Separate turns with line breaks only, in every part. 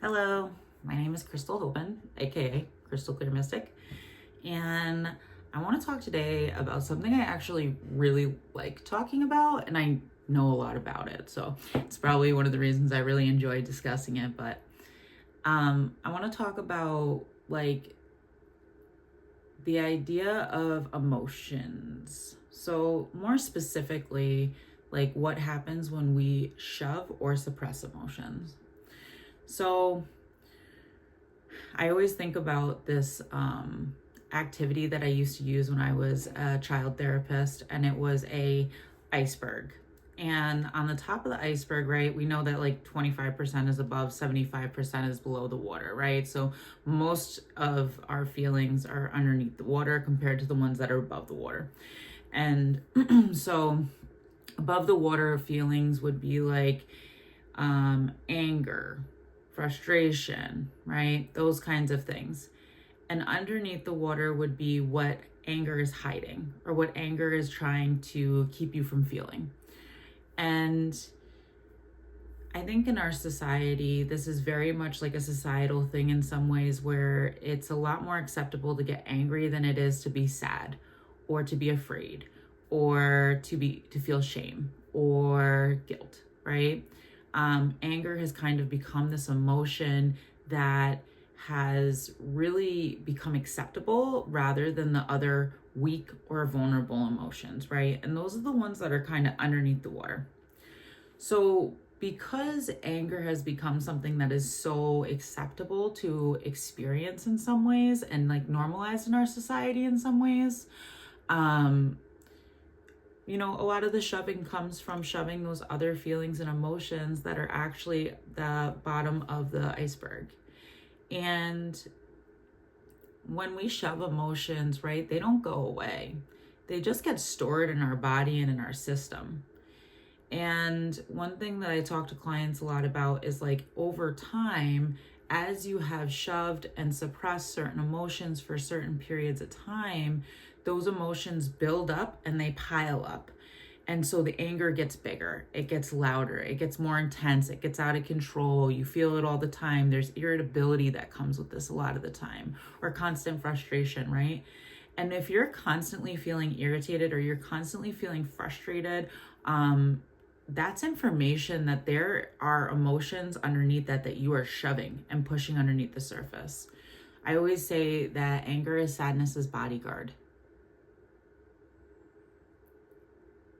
Hello, my name is Crystal Hopen, aka Crystal Clear Mystic, and I want to talk today about something I actually really like talking about, and I know a lot about it, so it's probably one of the reasons I really enjoy discussing it. But I want to talk about like the idea of emotions. So more specifically, like what happens when we shove or suppress emotions. So I always think about this activity that I used to use when I was a child therapist, and it was a iceberg. And on the top of the iceberg, right, we know that like 25% is above, 75% is below the water, right? So most of our feelings are underneath the water compared to the ones that are above the water. And so above the water feelings would be like anger, frustration, right? Those kinds of things. And underneath the water would be what anger is hiding, or what anger is trying to keep you from feeling. And I think in our society, this is very much like a societal thing in some ways, where it's a lot more acceptable to get angry than it is to be sad or to be afraid or to feel shame or guilt, right? Anger has kind of become this emotion that has really become acceptable rather than the other weak or vulnerable emotions, right? And those are the ones that are kind of underneath the water. So because anger has become something that is so acceptable to experience in some ways and like normalized in our society in some ways, a lot of the shoving comes from shoving those other feelings and emotions that are actually the bottom of the iceberg. And when we shove emotions, right, they don't go away. They just get stored in our body and in our system. And one thing that I talk to clients a lot about is like over time, as you have shoved and suppressed certain emotions for certain periods of time, those emotions build up and they pile up. And so the anger gets bigger, it gets louder, it gets more intense, it gets out of control. You feel it all the time. There's irritability that comes with this a lot of the time, or constant frustration, right? And if you're constantly feeling irritated or you're constantly feeling frustrated, that's information that there are emotions underneath that you are shoving and pushing underneath the surface. I always say that anger is sadness's bodyguard.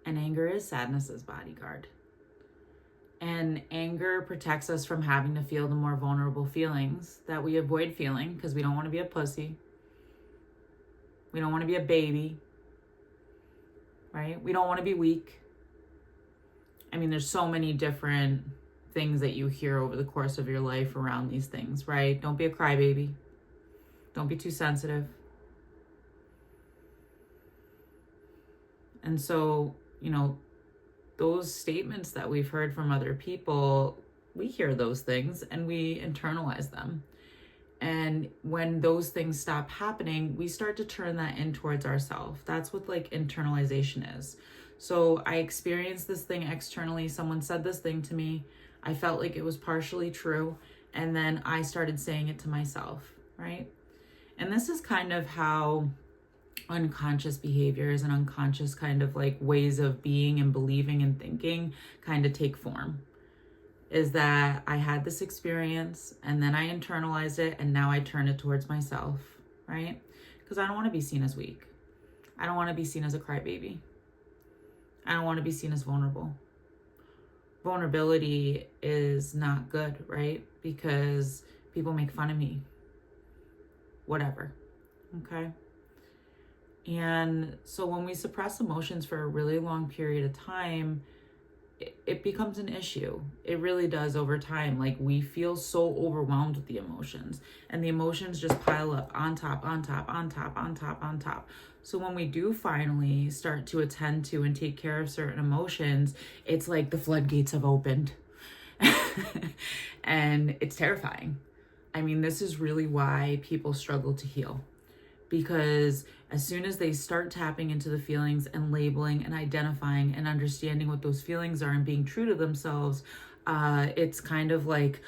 And anger is sadness's bodyguard. And anger protects us from having to feel the more vulnerable feelings that we avoid feeling because we don't want to be a pussy. We don't want to be a baby, right? We don't want to be weak. I mean, there's so many different things that you hear over the course of your life around these things, right? Don't be a crybaby. Don't be too sensitive. And so, those statements that we've heard from other people, we hear those things and we internalize them. And when those things stop happening, we start to turn that in towards ourselves. That's what like internalization is. So I experienced this thing externally. Someone said this thing to me. I felt like it was partially true. And then I started saying it to myself, right? And this is kind of how unconscious behaviors and unconscious kind of like ways of being and believing and thinking kind of take form. Is that I had this experience and then I internalized it and now I turn it towards myself, right? Because I don't want to be seen as weak. I don't want to be seen as a crybaby. I don't want to be seen as vulnerable. Vulnerability is not good, right? Because people make fun of me. Whatever. Okay? And so when we suppress emotions for a really long period of time, it becomes an issue. It really does over time. Like we feel so overwhelmed with the emotions, and the emotions just pile up on top, on top, on top, on top, on top. So when we do finally start to attend to and take care of certain emotions, it's like the floodgates have opened. And it's terrifying. I mean, this is really why people struggle to heal. Because as soon as they start tapping into the feelings and labeling and identifying and understanding what those feelings are and being true to themselves, it's kind of like,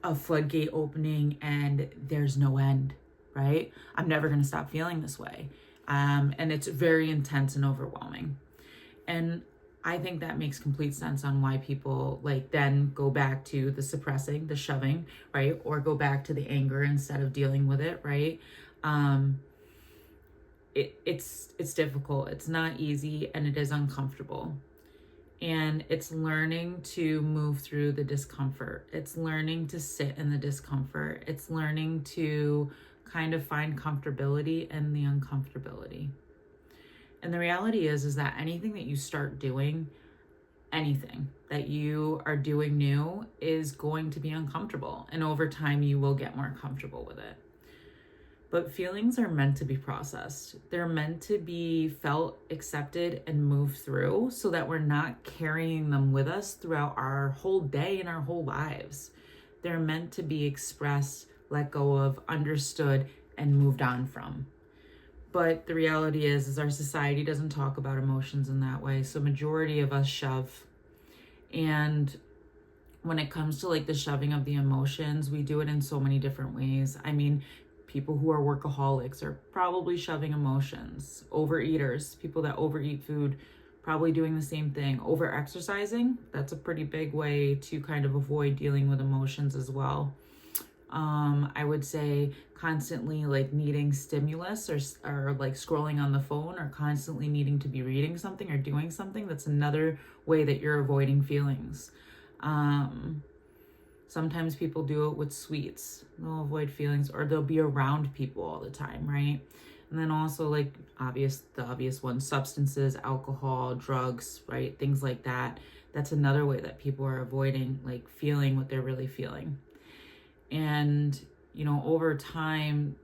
a floodgate opening and there's no end, right? I'm never going to stop feeling this way. And it's very intense and overwhelming. And I think that makes complete sense on why people like then go back to the suppressing, the shoving, right? Or go back to the anger instead of dealing with it, right? It's difficult. It's not easy, and it is uncomfortable. And it's learning to move through the discomfort. It's learning to sit in the discomfort. It's learning to kind of find comfortability in the uncomfortability. And the reality is that anything that you start doing, anything that you are doing new is going to be uncomfortable. And over time, you will get more comfortable with it. But feelings are meant to be processed. They're meant to be felt, accepted, and moved through so that we're not carrying them with us throughout our whole day and our whole lives. They're meant to be expressed, let go of, understood, and moved on from. But the reality is our society doesn't talk about emotions in that way. So majority of us shove. And when it comes to like the shoving of the emotions, we do it in so many different ways. I mean, people who are workaholics are probably shoving emotions. Overeaters, people that overeat food, probably doing the same thing. Over exercising, that's a pretty big way to kind of avoid dealing with emotions as well. I would say constantly like needing stimulus or like scrolling on the phone or constantly needing to be reading something or doing something. That's another way that you're avoiding feelings. Sometimes people do it with sweets. They'll avoid feelings, or they'll be around people all the time, right? And then also like the obvious ones, substances, alcohol, drugs, right? Things like that. That's another way that people are avoiding like feeling what they're really feeling. And, you know, over time,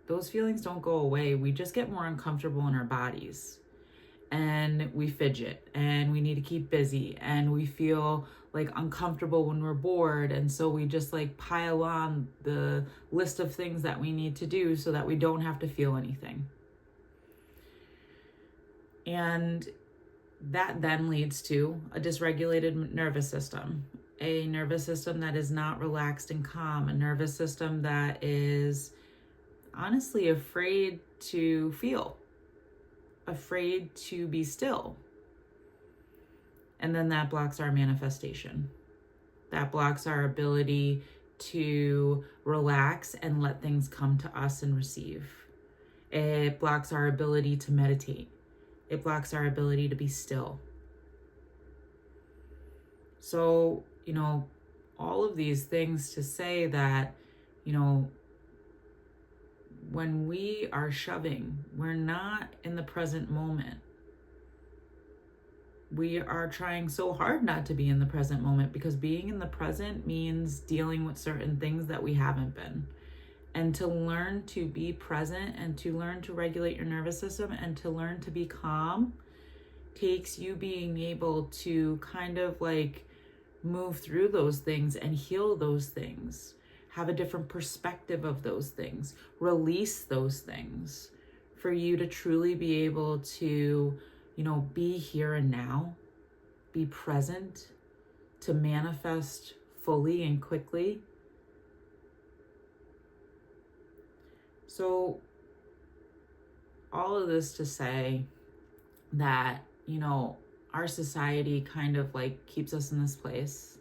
those feelings don't go away. We just get more uncomfortable in our bodies. And we fidget and we need to keep busy and we feel like uncomfortable when we're bored. And so we just like pile on the list of things that we need to do so that we don't have to feel anything. And that then leads to a dysregulated nervous system, a nervous system that is not relaxed and calm, a nervous system that is honestly afraid to feel, afraid to be still. And then that blocks our manifestation. That blocks our ability to relax and let things come to us and receive. It blocks our ability to meditate. It blocks our ability to be still. So, you know, all of these things to say that, you know, when we are shoving, we're not in the present moment. We are trying so hard not to be in the present moment because being in the present means dealing with certain things that we haven't been. And to learn to be present and to learn to regulate your nervous system and to learn to be calm takes you being able to kind of like move through those things and heal those things. Have a different perspective of those things, release those things for you to truly be able to, you know, be here and now, be present, to manifest fully and quickly. So all of this to say that, you know, our society kind of like keeps us in this place.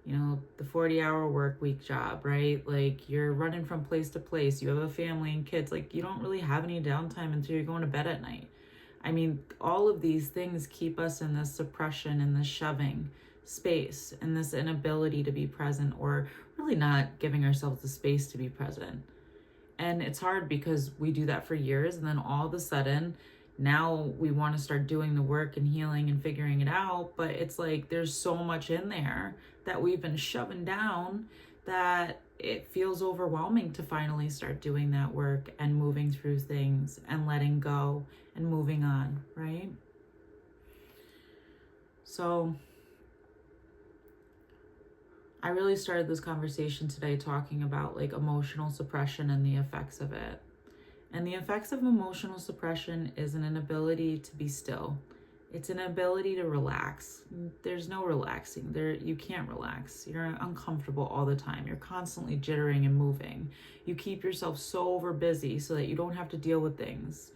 You know, the 40-hour work week job, right? Like you're running from place to place. You have a family and kids. Like you don't really have any downtime until you're going to bed at night. I mean, all of these things keep us in this suppression and this shoving space and this inability to be present, or really not giving ourselves the space to be present. And it's hard because we do that for years, and then all of a sudden now we want to start doing the work and healing and figuring it out, but it's like there's so much in there that we've been shoving down that it feels overwhelming to finally start doing that work and moving through things and letting go and moving on, right? So I really started this conversation today talking about like emotional suppression and the effects of it. And the effects of emotional suppression is an inability to be still, It's an ability to relax. There's no relaxing. You can't relax. You're uncomfortable all the time. You're constantly jittering and moving. You keep yourself so over busy so that you don't have to deal with things.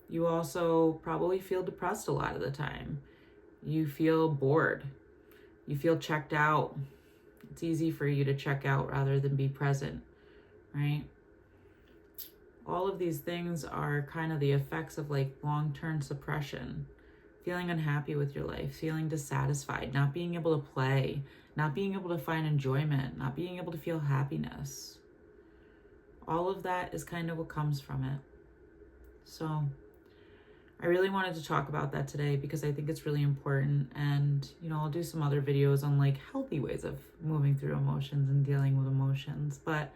You also probably feel depressed a lot of the time. You feel bored. You feel checked out. It's easy for you to check out rather than be present, right? All of these things are kind of the effects of like long-term suppression, feeling unhappy with your life, feeling dissatisfied, not being able to play, not being able to find enjoyment, not being able to feel happiness. All of that is kind of what comes from it. So I really wanted to talk about that today because I think it's really important. And, I'll do some other videos on like healthy ways of moving through emotions and dealing with emotions. But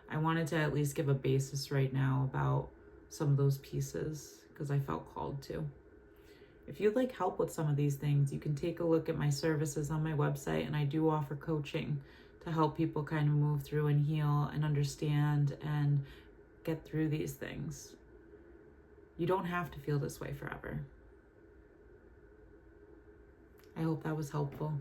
I wanted to at least give a basis right now about some of those pieces because I felt called to. If you'd like help with some of these things, you can take a look at my services on my website, and I do offer coaching to help people kind of move through and heal and understand and get through these things. You don't have to feel this way forever. I hope that was helpful.